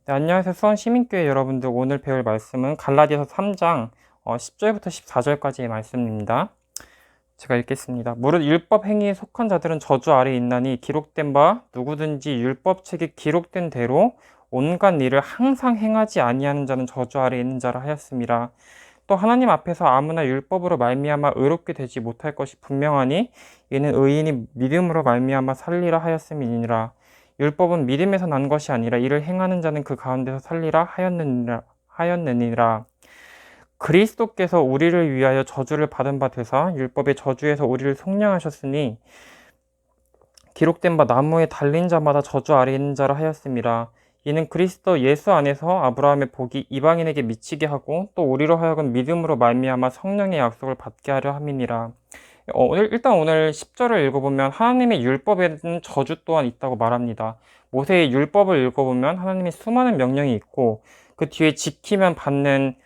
네, 안녕하세요. 수원시민교회 여러분들. 오늘 배울 말씀은 갈라디아서 3장 10절부터 14절까지의 말씀입니다. 제가 읽겠습니다. 무릇 율법 행위에 속한 자들은 저주 아래에 있나니 기록된 바 누구든지 율법책에 기록된 대로 온갖 일을 항상 행하지 아니하는 자는 저주 아래에 있는 자라 하였습니다. 또 하나님 앞에서 아무나 율법으로 말미암아 의롭게 되지 못할 것이 분명하니 이는 의인이 믿음으로 말미암아 살리라 하였음이니라. 율법은 믿음에서 난 것이 아니라 이를 행하는 자는 그 가운데서 살리라 하였느니라. 그리스도께서 우리를 위하여 저주를 받은 바 되사 율법의 저주에서 우리를 속량하셨으니 기록된 바 나무에 달린 자마다 저주 아래 있는 자라 하였습니다. 이는 그리스도 예수 안에서 아브라함의 복이 이방인에게 미치게 하고 또 우리로 하여금 믿음으로 말미암아 성령의 약속을 받게 하려 함이니라. 일단 오늘 10절을 읽어보면 하나님의 율법에는 저주 또한 있다고 말합니다. 모세의 율법을 읽어보면 하나님의 수많은 명령이 있고 그 뒤에 지키면 받는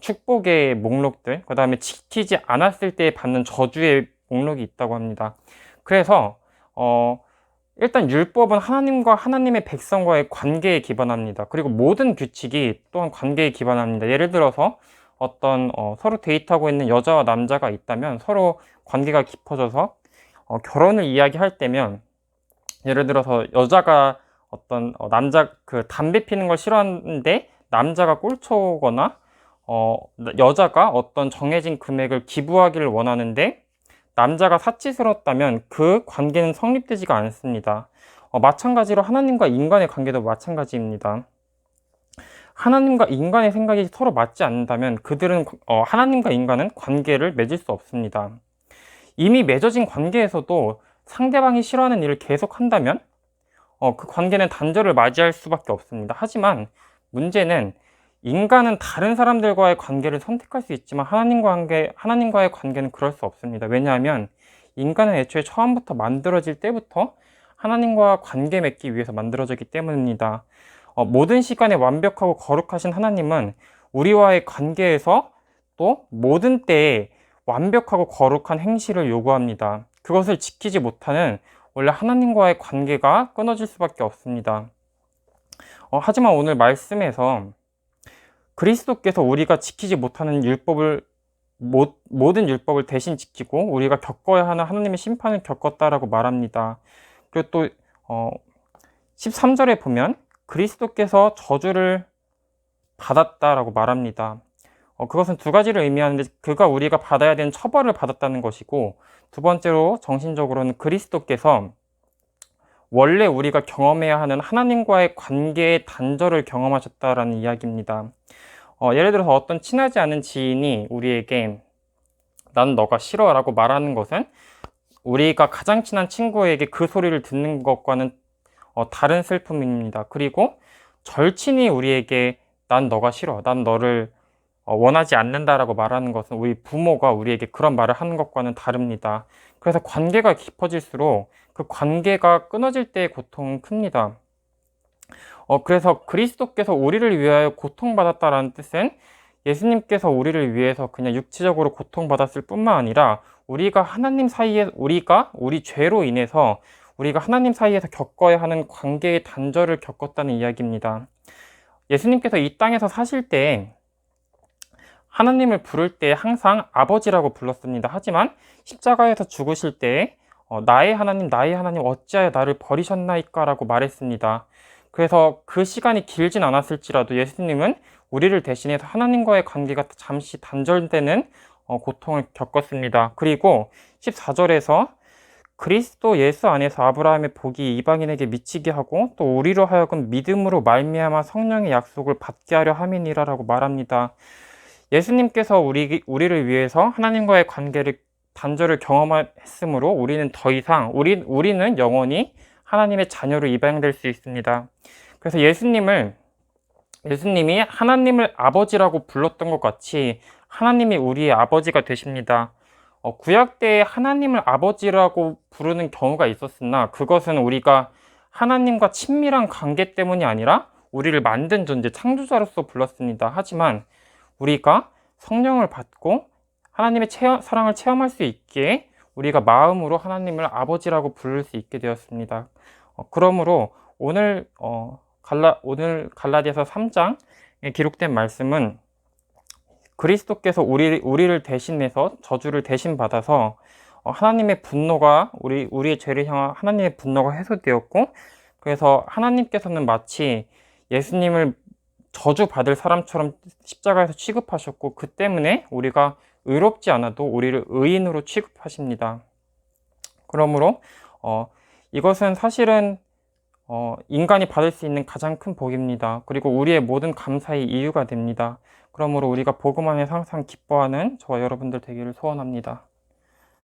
축복의 목록들, 그 다음에 지키지 않았을 때 받는 저주의 목록이 있다고 합니다. 그래서 일단 율법은 하나님과 하나님의 백성과의 관계에 기반합니다. 그리고 모든 규칙이 또한 관계에 기반합니다. 예를 들어서 어떤 서로 데이트하고 있는 여자와 남자가 있다면 서로 관계가 깊어져서 결혼을 이야기할 때면 예를 들어서 여자가 어떤 남자 담배 피는 걸 싫어하는데 남자가 꼴초거나 여자가 어떤 정해진 금액을 기부하기를 원하는데 남자가 사치스럽다면 그 관계는 성립되지가 않습니다. 마찬가지로 하나님과 인간의 관계도 마찬가지입니다. 하나님과 인간의 생각이 서로 맞지 않는다면 그들은 하나님과 인간은 관계를 맺을 수 없습니다. 이미 맺어진 관계에서도 상대방이 싫어하는 일을 계속한다면 그 관계는 단절을 맞이할 수밖에 없습니다. 하지만 문제는 인간은 다른 사람들과의 관계를 선택할 수 있지만 하나님과의 관계는 그럴 수 없습니다. 왜냐하면 인간은 애초에 처음부터 만들어질 때부터 하나님과 관계 맺기 위해서 만들어졌기 때문입니다. 모든 시간에 완벽하고 거룩하신 하나님은 우리와의 관계에서 또 모든 때에 완벽하고 거룩한 행실을 요구합니다. 그것을 지키지 못하는 원래 하나님과의 관계가 끊어질 수밖에 없습니다. 하지만 오늘 말씀에서 그리스도께서 우리가 지키지 못하는 모든 율법을 대신 지키고 우리가 겪어야 하는 하나님의 심판을 겪었다라고 말합니다. 그리고 또 13절에 보면 그리스도께서 저주를 받았다라고 말합니다. 그것은 두 가지를 의미하는데 그가 우리가 받아야 되는 처벌을 받았다는 것이고 두 번째로 정신적으로는 그리스도께서 원래 우리가 경험해야 하는 하나님과의 관계의 단절을 경험하셨다라는 이야기입니다. 예를 들어서 어떤 친하지 않은 지인이 우리에게 난 너가 싫어 라고 말하는 것은 우리가 가장 친한 친구에게 그 소리를 듣는 것과는 다른 슬픔입니다. 그리고 절친이 우리에게 난 너가 싫어, 난 너를 원하지 않는다라고 말하는 것은 우리 부모가 우리에게 그런 말을 하는 것과는 다릅니다. 그래서 관계가 깊어질수록 그 관계가 끊어질 때의 고통은 큽니다. 그래서 그리스도께서 우리를 위하여 고통받았다라는 뜻은 예수님께서 우리를 위해서 그냥 육체적으로 고통받았을 뿐만 아니라 우리가 우리 죄로 인해서 우리가 하나님 사이에서 겪어야 하는 관계의 단절을 겪었다는 이야기입니다. 예수님께서 이 땅에서 사실 때 하나님을 부를 때 항상 아버지라고 불렀습니다. 하지만 십자가에서 죽으실 때 나의 하나님 어찌하여 나를 버리셨나이까 라고 말했습니다. 그래서 그 시간이 길진 않았을지라도 예수님은 우리를 대신해서 하나님과의 관계가 잠시 단절되는 고통을 겪었습니다. 그리고 14절에서 그리스도 예수 안에서 아브라함의 복이 이방인에게 미치게 하고 또 우리로 하여금 믿음으로 말미암아 성령의 약속을 받게 하려 함이니라라고 말합니다. 예수님께서 우리를 위해서 하나님과의 단절을 경험했으므로 우리는 더 이상 우리는 영원히 하나님의 자녀로 입양될 수 있습니다. 그래서 예수님이 하나님을 아버지라고 불렀던 것 같이 하나님이 우리의 아버지가 되십니다. 구약 때에 하나님을 아버지라고 부르는 경우가 있었으나 그것은 우리가 하나님과 친밀한 관계 때문이 아니라 우리를 만든 존재, 창조자로서 불렀습니다. 하지만 우리가 성령을 받고 하나님의 사랑을 체험할 수 있게 우리가 마음으로 하나님을 아버지라고 부를 수 있게 되었습니다. 그러므로 오늘 오늘 갈라디아서 3장에 기록된 말씀은 그리스도께서 우리를 대신해서 저주를 대신 받아서 하나님의 분노가 우리의 죄를 향한 하나님의 분노가 해소되었고, 그래서 하나님께서는 마치 예수님을 저주받을 사람처럼 십자가에서 취급하셨고, 그 때문에 우리가 의롭지 않아도 우리를 의인으로 취급하십니다. 그러므로 이것은 사실은 인간이 받을 수 있는 가장 큰 복입니다. 그리고 우리의 모든 감사의 이유가 됩니다. 그러므로 우리가 복음 안에서 항상 기뻐하는 저와 여러분들 되기를 소원합니다.